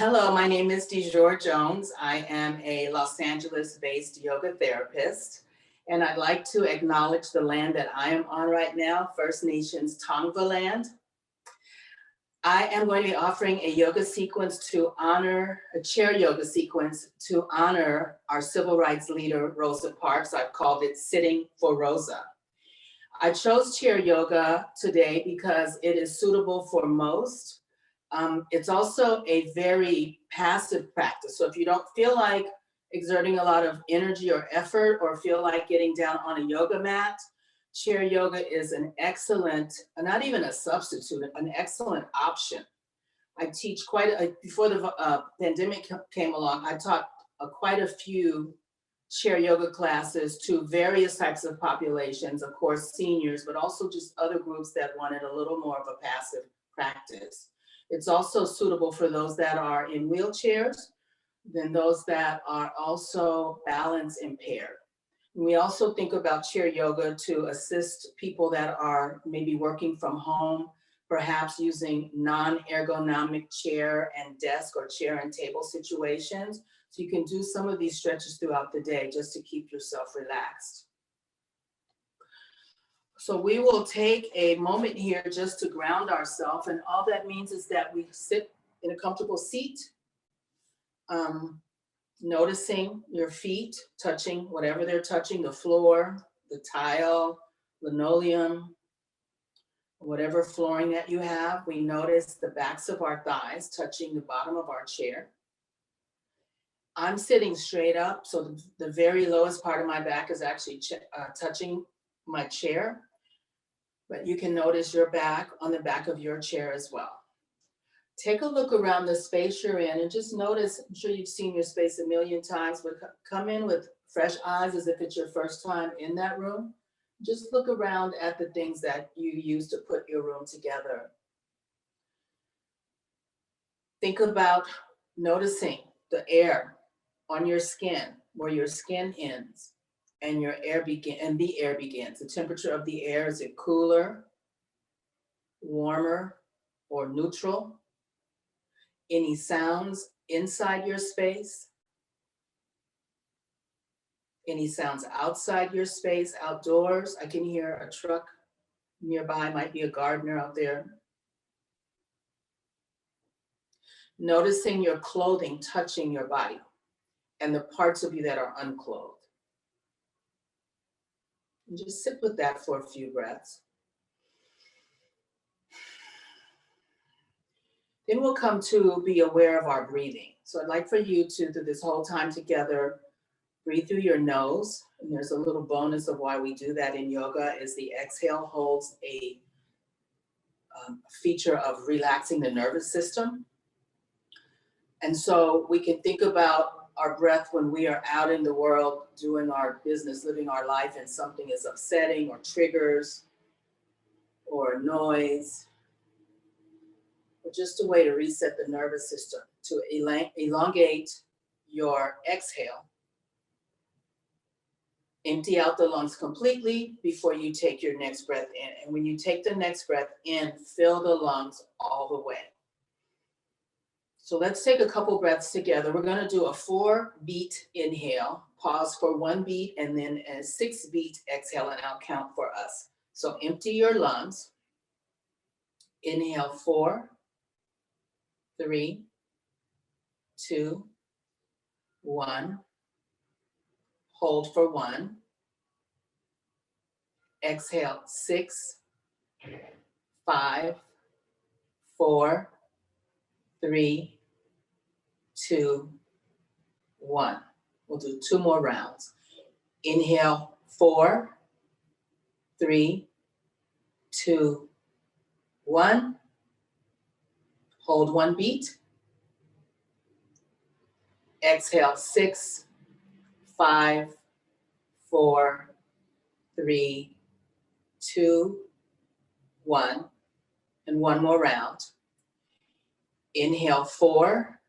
Hello, my name is Dejur Jones. I am a Los Angeles-based yoga therapist, and I'd like to acknowledge the land that I am on right now, First Nations Tongva land. I am going to be offering a yoga sequence to honor, a chair yoga sequence to honor our civil rights leader, Rosa Parks. I've called it Sitting for Rosa. I chose chair yoga today because it is suitable for most. It's also a very passive practice. So if you don't feel like exerting a lot of energy or effort or feel like getting down on a yoga mat, chair yoga is an excellent, not even a substitute, an excellent option. I teach before the pandemic came along, I taught quite a few chair yoga classes to various types of populations, of course, seniors, but also just other groups that wanted a little more of a passive practice. It's also suitable for those that are in wheelchairs, then those that are also balance impaired. And we also think about chair yoga to assist people that are maybe working from home, perhaps using non-ergonomic chair and desk or chair and table situations. So you can do some of these stretches throughout the day just to keep yourself relaxed. So we will take a moment here just to ground ourselves, and all that means is that we sit in a comfortable seat, noticing your feet touching whatever they're touching, the floor, the tile, linoleum, whatever flooring that you have. We notice the backs of our thighs touching the bottom of our chair. I'm sitting straight up, so the very lowest part of my back is actually touching my chair, but you can notice your back on the back of your chair as well. Take a look around the space you're in and just notice, I'm sure you've seen your space a million times, but come in with fresh eyes as if it's your first time in that room. Just look around at the things that you use to put your room together. Think about noticing the air on your skin, where your skin ends and your air the air begins. The temperature of the air, is it cooler, warmer, or neutral? Any sounds inside your space? Any sounds outside your space, outdoors? I can hear a truck nearby, might be a gardener out there. Noticing your clothing touching your body and the parts of you that are unclothed. And just sit with that for a few breaths. Then we'll come to be aware of our breathing. So I'd like for you to, through this whole time together, breathe through your nose. And there's a little bonus of why we do that in yoga is the exhale holds a feature of relaxing the nervous system. And so we can think about our breath when we are out in the world doing our business, living our life, and something is upsetting or triggers or noise, or just a way to reset the nervous system, to elongate your exhale. Empty out the lungs completely before you take your next breath in. And when you take the next breath in, fill the lungs all the way. So let's take a couple breaths together. We're going to do a 4-beat inhale, pause for 1 beat, and then a 6-beat exhale, and I'll count for us. So empty your lungs. Inhale 4, 3, 2, 1. Hold for 1. Exhale 6, 5, 4, 3, 2, 1. We'll do 2 more rounds. Inhale 4, 3, 2, 1. Hold 1 beat. Exhale 6, 5, 4, 3, 2, 1. And 1 more round. Inhale 4,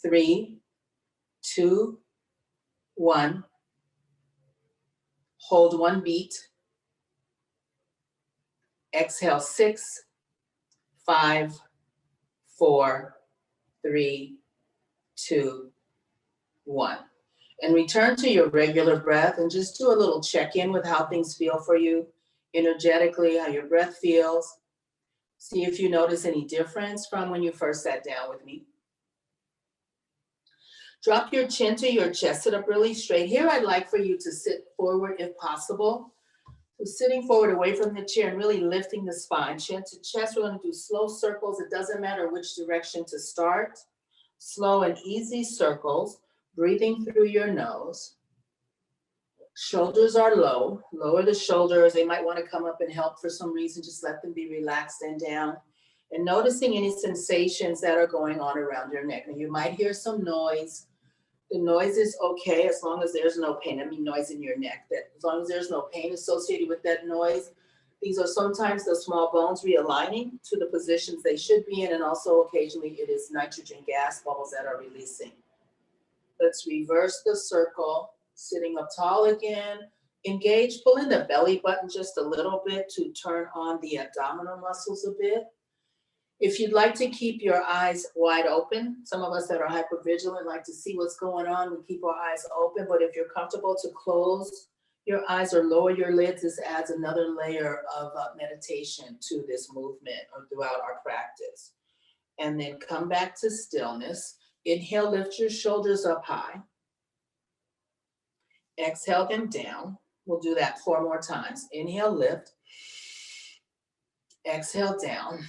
3, 2, 1. Hold 1 beat. Exhale 6, 5, 4, 3, 2, 1. And return to your regular breath and just do a little check-in with how things feel for you energetically, how your breath feels. See if you notice any difference from when you first sat down with me. Drop your chin to your chest, sit up really straight. Here I'd like for you to sit forward if possible. So sitting forward away from the chair and really lifting the spine, chin to chest. We're going to do slow circles. It doesn't matter which direction to start. Slow and easy circles, breathing through your nose. Shoulders are low. Lower the shoulders. They might want to come up and help for some reason. Just let them be relaxed and down. And noticing any sensations that are going on around your neck. Now you might hear some noise. The noise is okay as long as there's no pain. I mean noise in your neck. That as long as there's no pain associated with that noise. These are sometimes the small bones realigning to the positions they should be in, and also occasionally it is nitrogen gas bubbles that are releasing. Let's reverse the circle, sitting up tall again. Engage, pull in the belly button just a little bit to turn on the abdominal muscles a bit. If you'd like to keep your eyes wide open, some of us that are hypervigilant like to see what's going on, we keep our eyes open, but if you're comfortable to close your eyes or lower your lids, this adds another layer of meditation to this movement or throughout our practice. And then come back to stillness. Inhale, lift your shoulders up high. Exhale them down. We'll do that 4 more times. Inhale, lift. Exhale, down.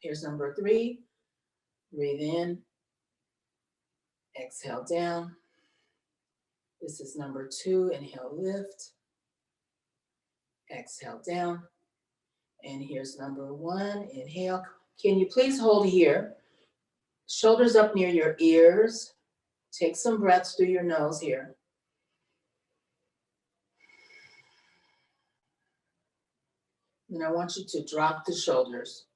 Here's number 3. Breathe in. Exhale, down. This is number 2. Inhale, lift. Exhale, down. And here's number 1. Inhale. Can you please hold here? Shoulders up near your ears. Take some breaths through your nose here. And I want you to drop the shoulders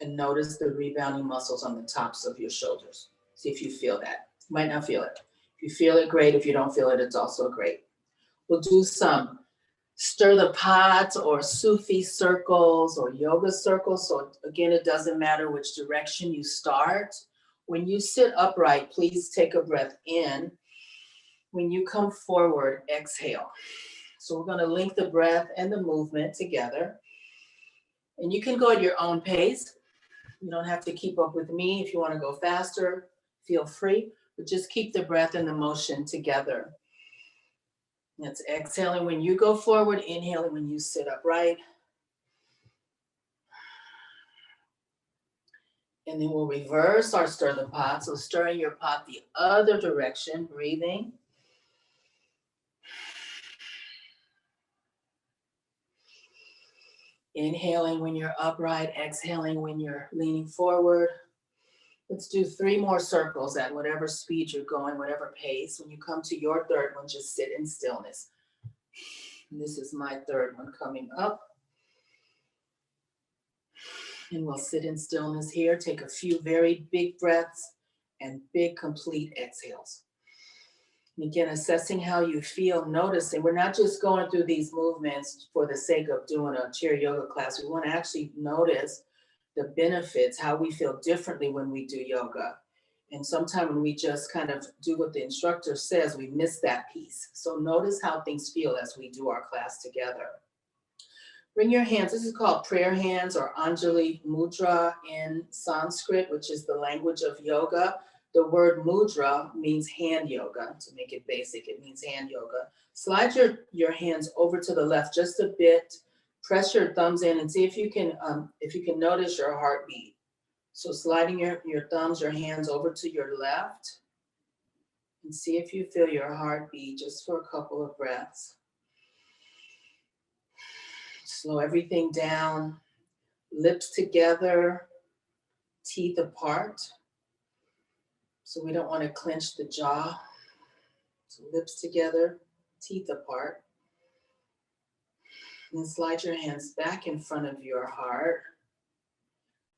and notice the rebounding muscles on the tops of your shoulders. See if you feel that. You might not feel it. If you feel it, great. If you don't feel it, it's also great. We'll do some stir the pot or Sufi circles or yoga circles. So again, it doesn't matter which direction you start. When you sit upright, please take a breath in. When you come forward, exhale. So we're going to link the breath and the movement together. And you can go at your own pace. You don't have to keep up with me. If you want to go faster, feel free, but just keep the breath and the motion together. That's exhaling when you go forward, inhaling when you sit upright. And then we'll reverse our stir the pot. So stirring your pot the other direction, breathing. Inhaling when you're upright, exhaling when you're leaning forward. Let's do 3 more circles at whatever speed you're going, whatever pace. When you come to your third one, just sit in stillness. And this is my third one coming up. And we'll sit in stillness here. Take a few very big breaths and big complete exhales. And again, assessing how you feel, noticing. We're not just going through these movements for the sake of doing a chair yoga class. We want to actually notice the benefits, how we feel differently when we do yoga. And sometimes when we just kind of do what the instructor says, we miss that piece. So notice how things feel as we do our class together. Bring your hands, this is called prayer hands or Anjali Mudra in Sanskrit, which is the language of yoga. The word mudra means hand yoga. To make it basic, it means hand yoga. Slide your hands over to the left just a bit. Press your thumbs in and see if you can notice your heartbeat. So sliding your thumbs, your hands over to your left and see if you feel your heartbeat just for a couple of breaths. Slow everything down, lips together, teeth apart. So we don't want to clench the jaw. So lips together, teeth apart. And slide your hands back in front of your heart.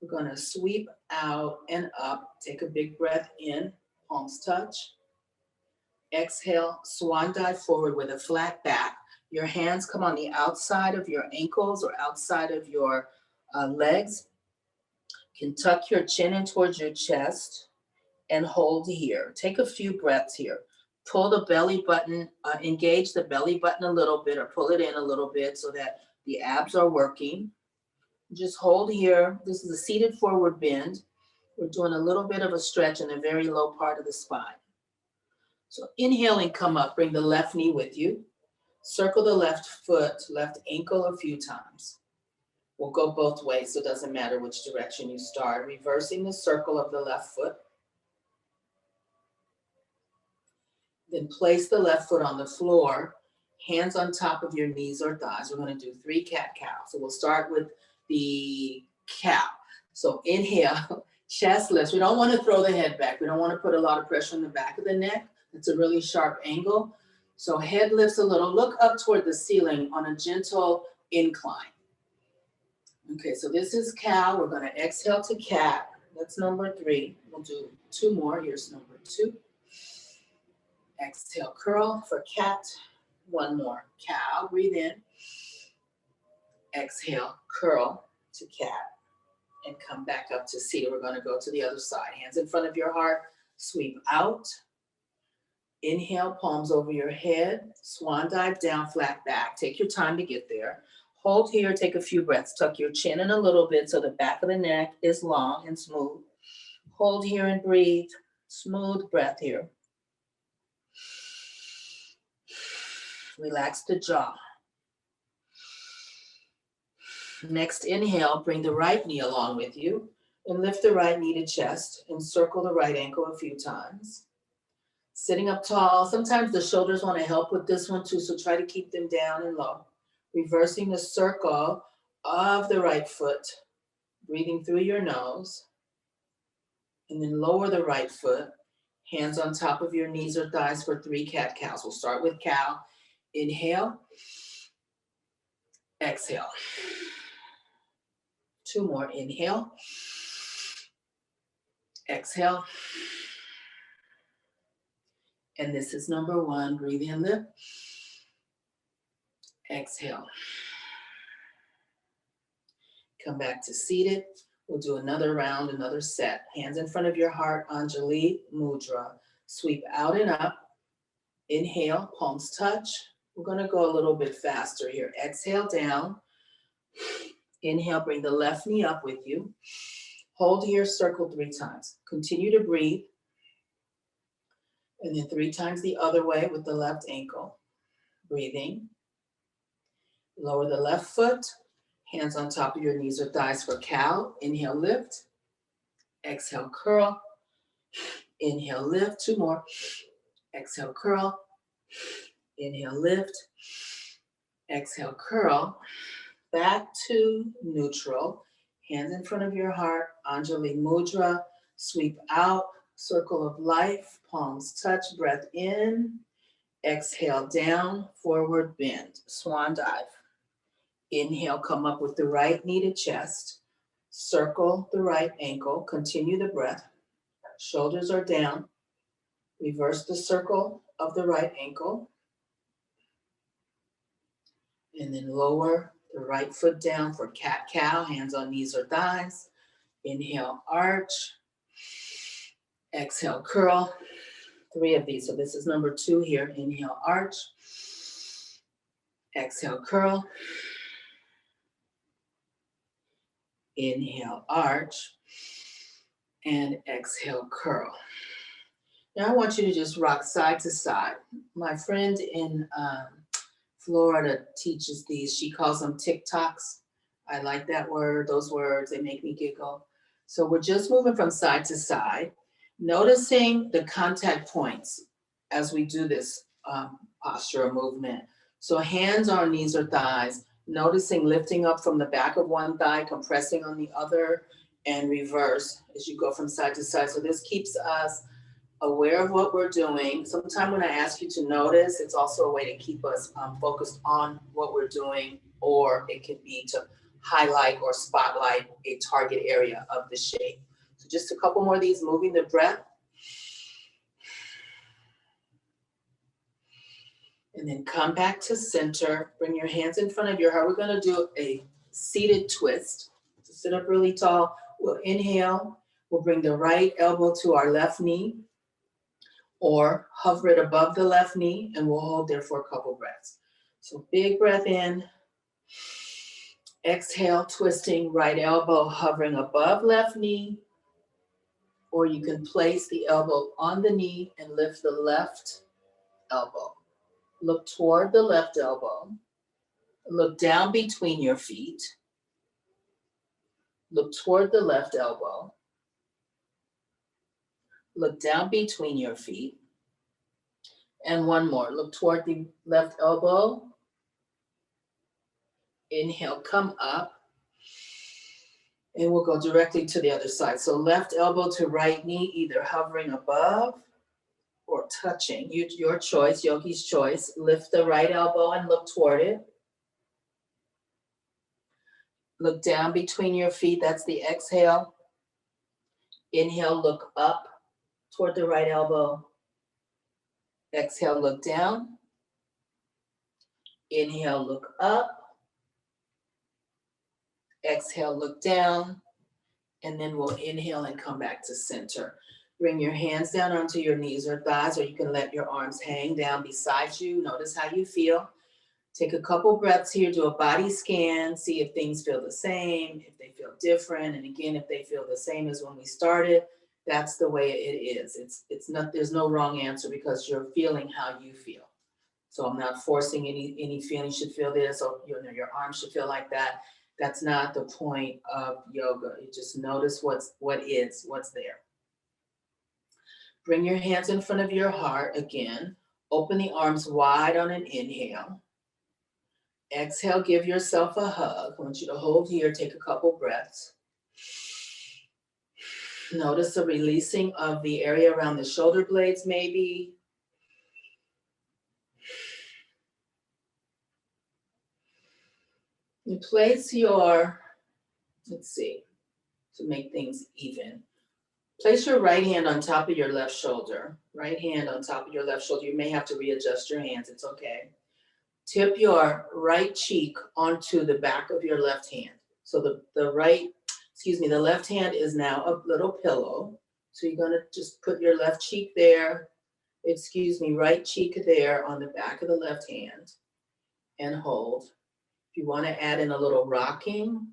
We're going to sweep out and up. Take a big breath in, palms touch. Exhale, swan dive forward with a flat back. Your hands come on the outside of your ankles or outside of your legs. You can tuck your chin in towards your chest and hold here. Take a few breaths here. Pull the belly button, engage the belly button a little bit or pull it in a little bit so that the abs are working. Just hold here. This is a seated forward bend. We're doing a little bit of a stretch in the very low part of the spine. So inhaling, come up, bring the left knee with you. Circle the left foot, left ankle a few times. We'll go both ways, so it doesn't matter which direction you start. Reversing the circle of the left foot. Then place the left foot on the floor, hands on top of your knees or thighs. We're going to do 3 cat-cow. So we'll start with the cow. So inhale, chest lifts. We don't want to throw the head back. We don't want to put a lot of pressure on the back of the neck. It's a really sharp angle. So head lifts a little. Look up toward the ceiling on a gentle incline. Okay, so this is cow. We're going to exhale to cat. That's number 3. We'll do 2 more. Here's number 2. Exhale, curl for cat. 1 more. Cow, breathe in. Exhale, curl to cat. And come back up to seated. We're going to go to the other side. Hands in front of your heart. Sweep out. Inhale, palms over your head. Swan dive down, flat back. Take your time to get there. Hold here, take a few breaths. Tuck your chin in a little bit so the back of the neck is long and smooth. Hold here and breathe. Smooth breath here. Relax the jaw. Next inhale, bring the right knee along with you and lift the right knee to chest and circle the right ankle a few times. Sitting up tall. Sometimes the shoulders want to help with this one too, so try to keep them down and low. Reversing the circle of the right foot, breathing through your nose. And then lower the right foot, hands on top of your knees or thighs for 3 cat-cows. We'll start with cow. Inhale. Exhale. 2 more. Inhale. Exhale. And this is number 1. Breathe in, lift. Exhale. Come back to seated. We'll do another round, another set. Hands in front of your heart, Anjali Mudra. Sweep out and up. Inhale, palms touch. We're going to go a little bit faster here. Exhale down. Inhale, bring the left knee up with you. Hold here, circle 3 times. Continue to breathe. And then 3 times the other way with the left ankle. Breathing. Lower the left foot. Hands on top of your knees or thighs for cow. Inhale, lift. Exhale, curl. Inhale, lift. 2 more. Exhale, curl. Inhale, lift. Exhale, curl. Back to neutral. Hands in front of your heart. Anjali Mudra. Sweep out. Circle of life. Palms touch. Breath in. Exhale down. Forward bend. Swan dive. Inhale, come up with the right knee to chest. Circle the right ankle. Continue the breath. Shoulders are down. Reverse the circle of the right ankle. And then lower the right foot down for cat-cow. Hands on knees or thighs. Inhale, arch. Exhale, curl. 3 of these. So this is number 2 here. Inhale, arch. Exhale, curl. Inhale, arch, and exhale, curl. Now I want you to just rock side to side. My friend in Florida teaches these. She calls them TikToks. I like that word, those words, they make me giggle. So we're just moving from side to side, noticing the contact points as we do this posture or movement. So hands on knees or thighs, noticing lifting up from the back of one thigh, compressing on the other, and reverse as you go from side to side. So this keeps us aware of what we're doing. Sometimes when I ask you to notice, it's also a way to keep us focused on what we're doing, or it could be to highlight or spotlight a target area of the shape. So just a couple more of these, moving the breath. And then come back to center. Bring your hands in front of your heart. We're going to do a seated twist. So sit up really tall. We'll inhale. We'll bring the right elbow to our left knee or hover it above the left knee, and we'll hold there for a couple breaths. So big breath in. Exhale, twisting right elbow hovering above left knee, or you can place the elbow on the knee and lift the left elbow. Look toward the left elbow. Look down between your feet. Look toward the left elbow. Look down between your feet. And one more. Look toward the left elbow. Inhale, come up. And we'll go directly to the other side. So left elbow to right knee, either hovering above or touching. Your choice, yogi's choice. Lift the right elbow and look toward it. Look down between your feet. That's the exhale. Inhale, look up toward the right elbow. Exhale, look down. Inhale, look up. Exhale, look down. And then we'll inhale and come back to center. Bring your hands down onto your knees or thighs, or you can let your arms hang down beside you. Notice how you feel. Take a couple breaths here, do a body scan, see if things feel the same, if they feel different. And again, if they feel the same as when we started, that's the way it is. It's not, there's no wrong answer because you're feeling how you feel. So I'm not forcing any feeling should feel this, or your arms should feel like that. That's not the point of yoga. You just notice what's there. Bring your hands in front of your heart again. Open the arms wide on an inhale. Exhale, give yourself a hug. I want you to hold here, take a couple breaths. Notice the releasing of the area around the shoulder blades maybe. You place your, to make things even. Place your right hand on top of your left shoulder. Right hand on top of your left shoulder. You may have to readjust your hands, it's okay. Tip your right cheek onto the back of your left hand. So the left hand is now a little pillow. So you're gonna just put your left cheek there, right cheek there on the back of the left hand and hold. If you wanna add in a little rocking,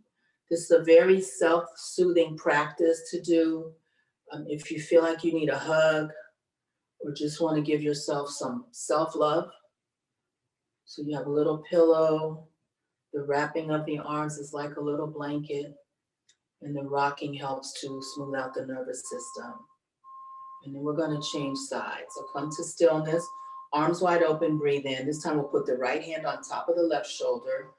this is a very self-soothing practice to do. If you feel like you need a hug or just wanna give yourself some self-love, so you have a little pillow, the wrapping of the arms is like a little blanket, and the rocking helps to smooth out the nervous system. And then we're gonna change sides. So come to stillness, arms wide open, breathe in. This time we'll put the right hand on top of the left shoulder.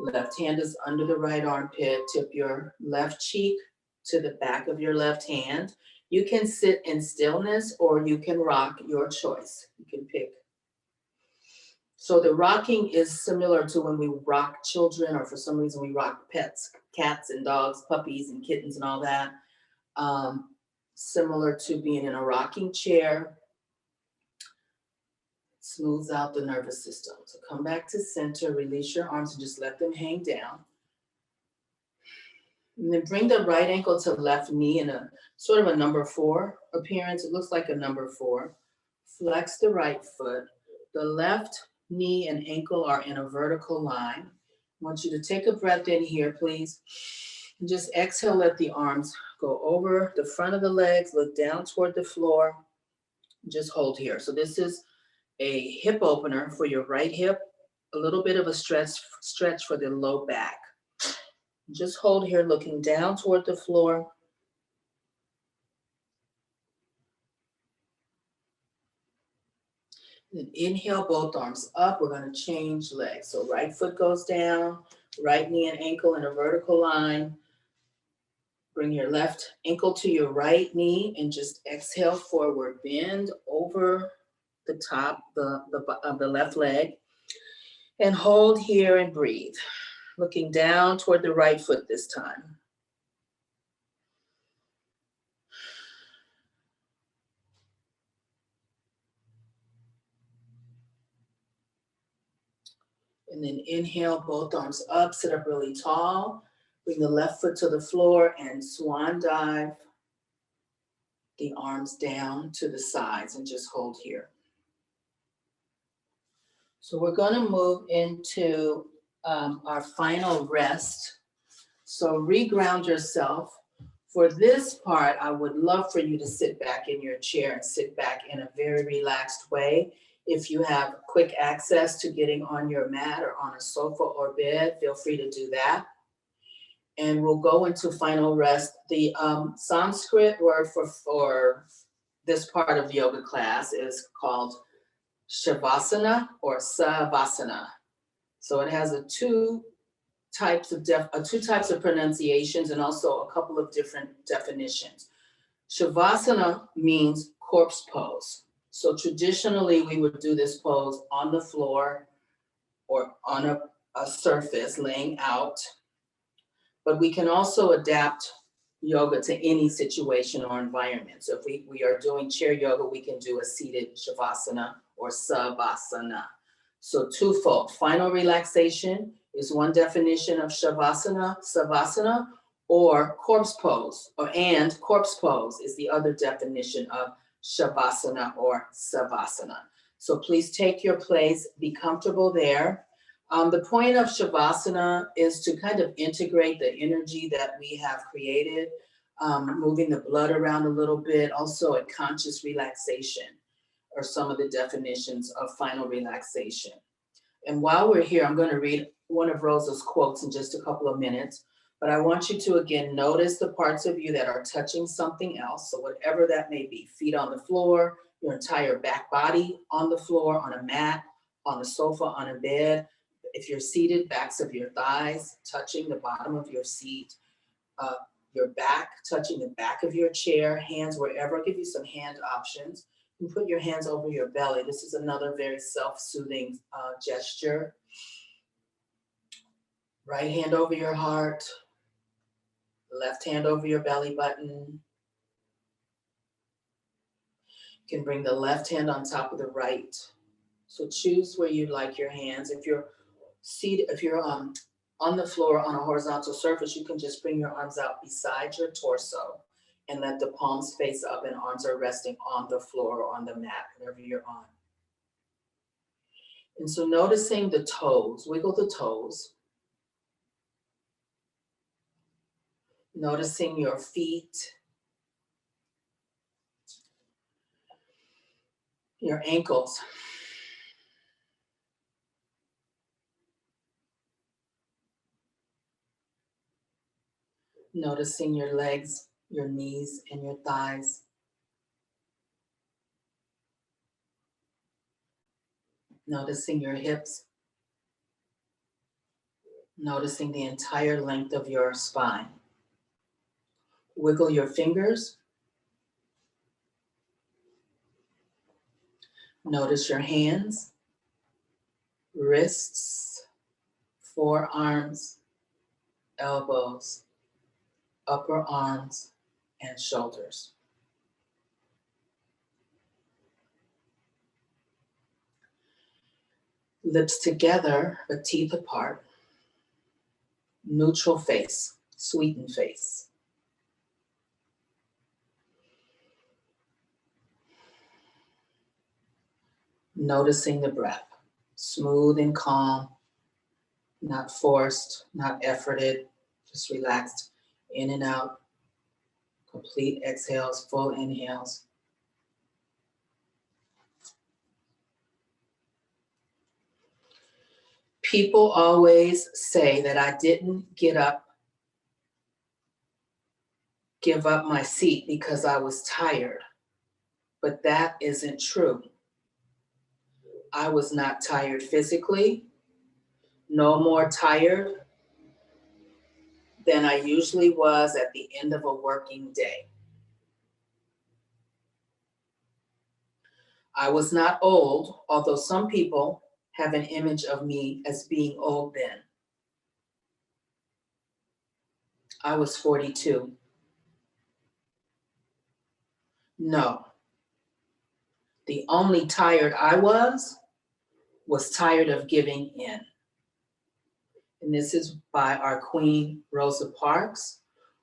Left hand is under the right armpit. Tip your left cheek to the back of your left hand. You can sit in stillness or you can rock, your choice. You can pick. So the rocking is similar to when we rock children, or for some reason we rock pets, cats and dogs, puppies and kittens and all that. Similar to being in a rocking chair. Smooths out the nervous system. So come back to center, release your arms and just let them hang down. And then bring the right ankle to left knee in a sort of a number 4 appearance. It looks like a number 4. Flex the right foot. The left knee and ankle are in a vertical line. I want you to take a breath in here, please. And just exhale, let the arms go over the front of the legs, look down toward the floor. Just hold here. So this is a hip opener for your right hip, a little bit of a stretch for the low back. Just hold here, looking down toward the floor. Then inhale, both arms up. We're going to change legs. So right foot goes down, right knee and ankle in a vertical line. Bring your left ankle to your right knee and just exhale forward. Bend over the top of the left leg and hold here and breathe. Looking down toward the right foot this time. And then inhale, both arms up, sit up really tall. Bring the left foot to the floor and swan dive the arms down to the sides and just hold here. So we're going to move into our final rest. So reground yourself. For this part, I would love for you to sit back in your chair and sit back in a very relaxed way. If you have quick access to getting on your mat or on a sofa or bed, feel free to do that. And we'll go into final rest. The Sanskrit word for this part of yoga class is called Shavasana or Savasana. So it has two types of pronunciations and also a couple of different definitions. Shavasana means corpse pose. So traditionally we would do this pose on the floor or on a surface laying out, but we can also adapt yoga to any situation or environment. So if we are doing chair yoga, we can do a seated Shavasana or Savasana. So twofold. Final relaxation is one definition of Shavasana, Savasana, or corpse pose, and corpse pose is the other definition of Shavasana or Savasana. So please take your place, be comfortable there. The point of Shavasana is to kind of integrate the energy that we have created, moving the blood around a little bit, also a conscious relaxation are some of the definitions of final relaxation. And while we're here, I'm going to read one of Rosa's quotes in just a couple of minutes, but I want you to again notice the parts of you that are touching something else. So whatever that may be, feet on the floor, your entire back body on the floor, on a mat, on a sofa, on a bed. If you're seated, backs of your thighs touching the bottom of your seat, your back touching the back of your chair, hands wherever. I'll give you some hand options. You put your hands over your belly. This is another very self-soothing gesture. Right hand over your heart, left hand over your belly button. You can bring the left hand on top of the right. So choose where you'd like your hands. If you're seated, if you're on the floor on a horizontal surface, you can just bring your arms out beside your torso and let the palms face up and arms are resting on the floor or on the mat, wherever you're on. And so noticing the toes, wiggle the toes. Noticing your feet, your ankles. Noticing your legs, your knees, and your thighs. Noticing your hips. Noticing the entire length of your spine. Wiggle your fingers. Notice your hands, wrists, forearms, elbows, upper arms, and shoulders. Lips together, but teeth apart. Neutral face, sweetened face. Noticing the breath, smooth and calm, not forced, not efforted, just relaxed, in and out, complete exhales, full inhales. People always say that I didn't give up my seat because I was tired, but that isn't true. I was not tired physically, no more tired than I usually was at the end of a working day. I was not old, although some people have an image of me as being old then. I was 42. No. The only tired I was tired of giving in. And this is by our queen, Rosa Parks.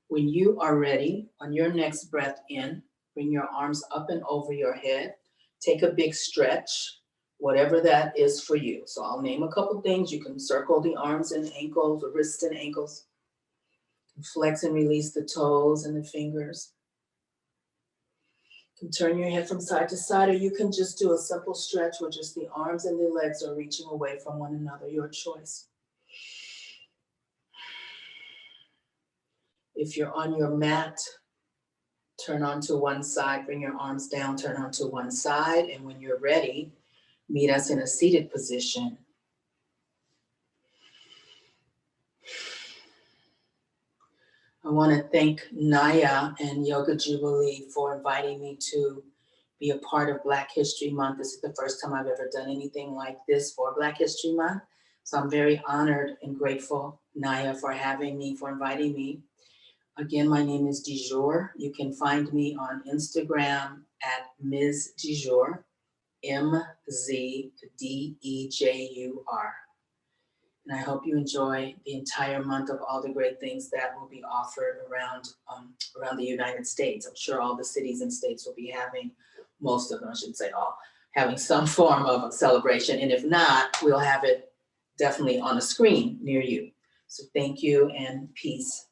When you are ready, on your next breath in, bring your arms up and over your head. Take a big stretch, whatever that is for you. So I'll name a couple things. You can circle the arms and ankles, the wrists and ankles. Flex and release the toes and the fingers. You can turn your head from side to side, or you can just do a simple stretch where just the arms and the legs are reaching away from one another, your choice. If you're on your mat, turn onto one side, bring your arms down, turn onto one side, and when you're ready, meet us in a seated position. I want to thank Naya and Yoga Jubilee for inviting me to be a part of Black History Month. This is the first time I've ever done anything like this for Black History Month. So I'm very honored and grateful, Naya, for having me, for inviting me. Again, my name is Dejur. You can find me on Instagram at Ms. Dejur, MZDEJUR. And I hope you enjoy the entire month of all the great things that will be offered around the United States. I'm sure all the cities and states will be having, most of them, I shouldn't say all, having some form of celebration. And if not, we'll have it definitely on a screen near you. So thank you and peace.